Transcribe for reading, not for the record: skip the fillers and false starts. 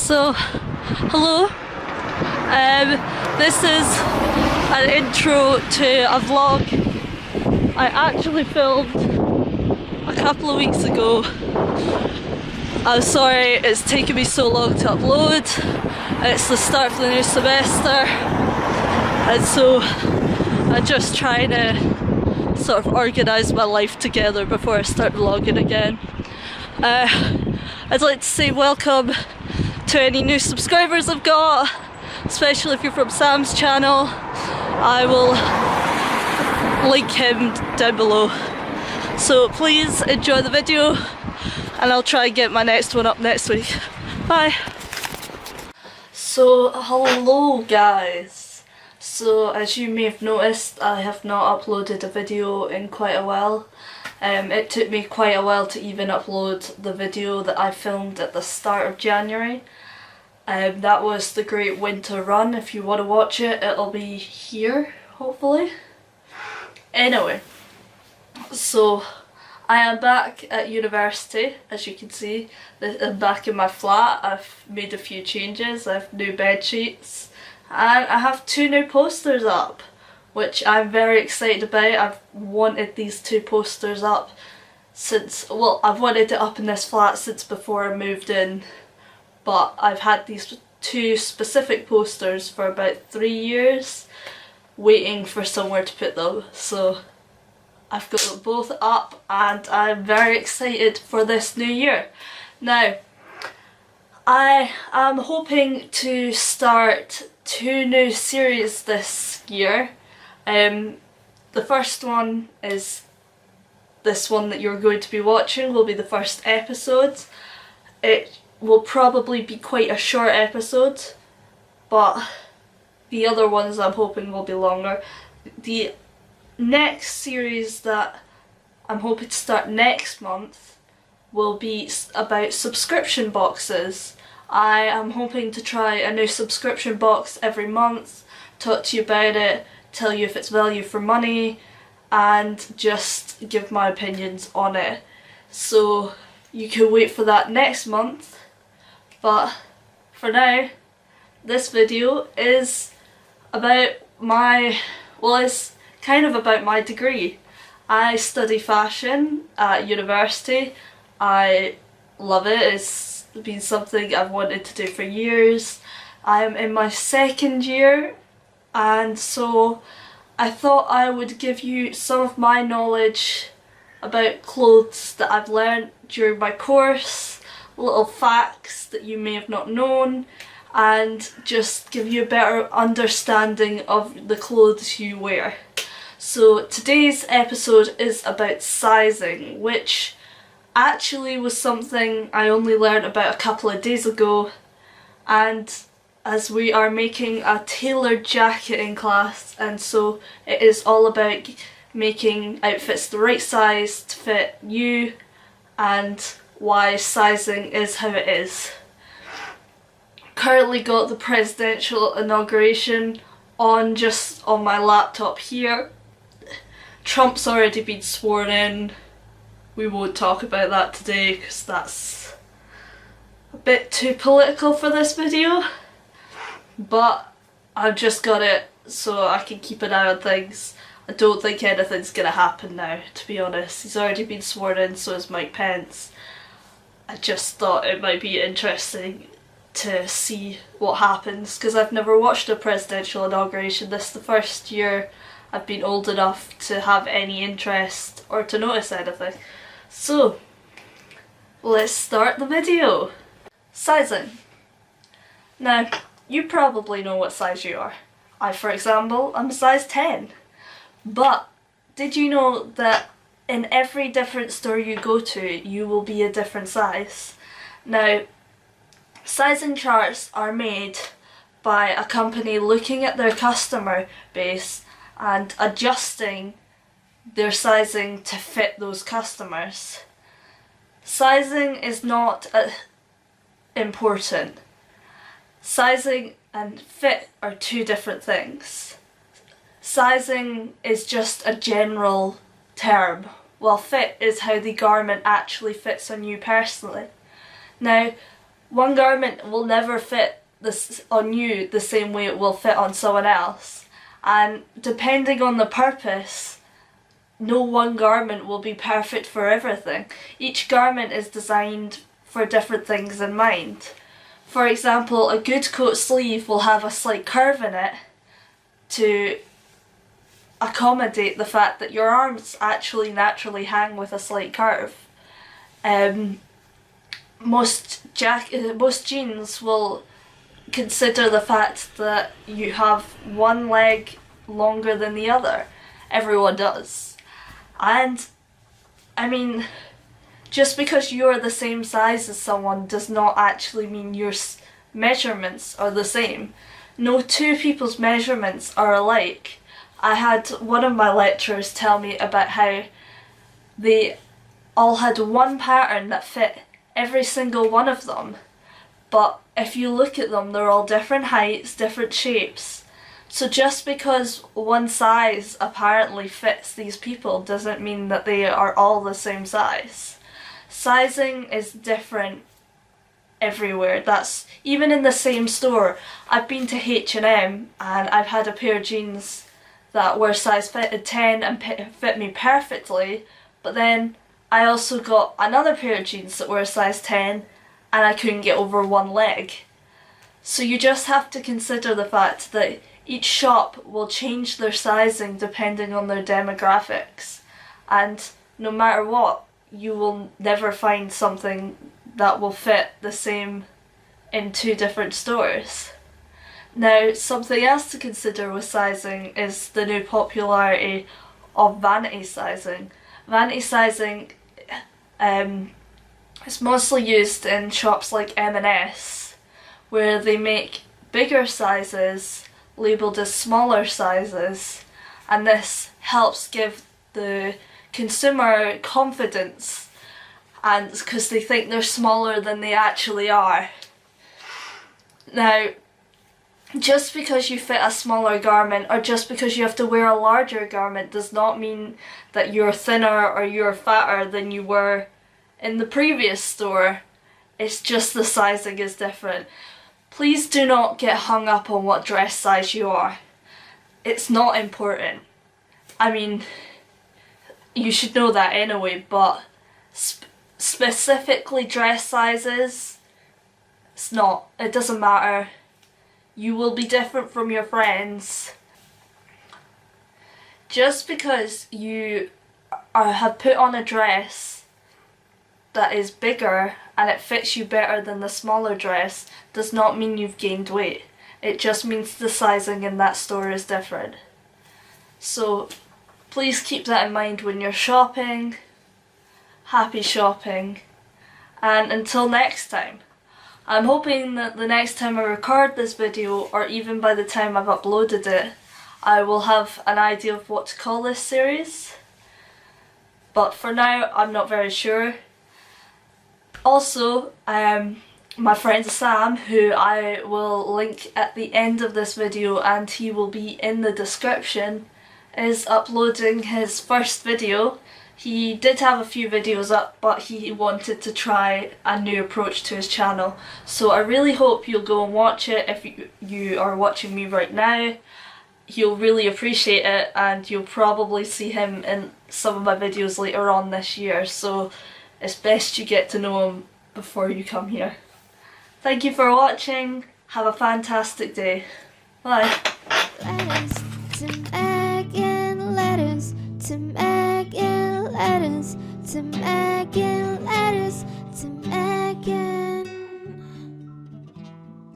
So, hello. This is an intro to a vlog I actually filmed a couple of weeks ago. I'm sorry it's taken me so long to upload. It's the start of the new semester, and so I'm just trying to sort of organise my life together before I start vlogging again. I'd like to say welcome to any new subscribers I've got, especially if you're from Sam's channel. I will link him down below. So please enjoy the video, and I'll try and get my next one up next week. Bye! So, hello guys! So, as you may have noticed, I have not uploaded a video in quite a while. It took me quite a while to even upload the video that I filmed at the start of January. That was the Great Winter Run. If you want to watch it, it'll be here, hopefully. Anyway, so I am back at university, as you can see. I'm back in my flat. I've made a few changes. I have new bed sheets, and I have 2 new posters up, which I'm very excited about. I've wanted these 2 posters up since, well, I've wanted it up in this flat since before I moved in, but I've had these 2 specific posters for about 3 years waiting for somewhere to put them. So I've got them both up and I'm very excited for this new year. Now, I am hoping to start 2 new series this year. The first one is this one that you're going to be watching, will be the first episode. It will probably be quite a short episode, but the other ones I'm hoping will be longer. The next series that I'm hoping to start next month will be about subscription boxes. I am hoping to try a new subscription box every month, talk to you about it, tell you if it's value for money, and just give my opinions on it. So you can wait for that next month, but for now this video is about it's kind of about my degree. I study fashion at university. I love it. It's been something I've wanted to do for years. I'm in my 2nd year, and so I thought I would give you some of my knowledge about clothes that I've learnt during my course, little facts that you may have not known, and just give you a better understanding of the clothes you wear. So today's episode is about sizing, which actually was something I only learned about a couple of days ago, and as we are making a tailored jacket in class, and so it is all about making outfits the right size to fit you and why sizing is how it is. Currently got the presidential inauguration on just on my laptop here. Trump's already been sworn in. We won't talk about that today because that's a bit too political for this video, but I've just got it so I can keep an eye on things. I don't think anything's gonna happen now, to be honest. He's already been sworn in, so is Mike Pence. I just thought it might be interesting to see what happens, because I've never watched a presidential inauguration. This is the first year I've been old enough to have any interest or to notice anything. So, let's start the video. Sizing. Now, you probably know what size you are. I, for example, am a size 10. But did you know that in every different store you go to, you will be a different size? Now, sizing charts are made by a company looking at their customer base and adjusting their sizing to fit those customers. Sizing is not important. Sizing and fit are 2 different things. Sizing is just a general term, while fit is how the garment actually fits on you personally. Now, one garment will never fit this on you the same way it will fit on someone else. And depending on the purpose, no one garment will be perfect for everything. Each garment is designed for different things in mind. For example, a good coat sleeve will have a slight curve in it to accommodate the fact that your arms actually naturally hang with a slight curve. Most jeans will consider the fact that you have one leg longer than the other. Everyone does. And I mean, just because you're the same size as someone does not actually mean your measurements are the same. No two people's measurements are alike. I had one of my lecturers tell me about how they all had one pattern that fit every single one of them, but if you look at them, they're all different heights, different shapes. So just because one size apparently fits these people doesn't mean that they are all the same size. Sizing is different everywhere. That's even in the same store. I've been to H&M and I've had a pair of jeans that were size 10 and fit me perfectly, but then I also got another pair of jeans that were a size 10 and I couldn't get over one leg. So you just have to consider the fact that each shop will change their sizing depending on their demographics, and no matter what, you will never find something that will fit the same in two different stores. Now, something else to consider with sizing is the new popularity of vanity sizing. Vanity sizing is mostly used in shops like M&S, where they make bigger sizes labelled as smaller sizes, and this helps give the consumer confidence, and because they think they're smaller than they actually are. Now, just because you fit a smaller garment or just because you have to wear a larger garment does not mean that you're thinner or you're fatter than you were in the previous store. It's just the sizing is different. Please do not get hung up on what dress size you are. It's not important. I mean, you should know that anyway, but specifically dress sizes, it's not. It doesn't matter. You will be different from your friends. Just because you have put on a dress that is bigger and it fits you better than the smaller dress does not mean you've gained weight. It just means the sizing in that store is different. So please keep that in mind when you're shopping. Happy shopping. And until next time. I'm hoping that the next time I record this video, or even by the time I've uploaded it, I will have an idea of what to call this series. But for now, I'm not very sure. Also, my friend Sam, who I will link at the end of this video and he will be in the description, is uploading his first video. He did have a few videos up, but he wanted to try a new approach to his channel. So I really hope you'll go and watch it if you are watching me right now. He'll really appreciate it and you'll probably see him in some of my videos later on this year. So it's best you get to know him before you come here. Thank you for watching. Have a fantastic day. Bye. Letters to Megan, letters to Megan, letters to Megan.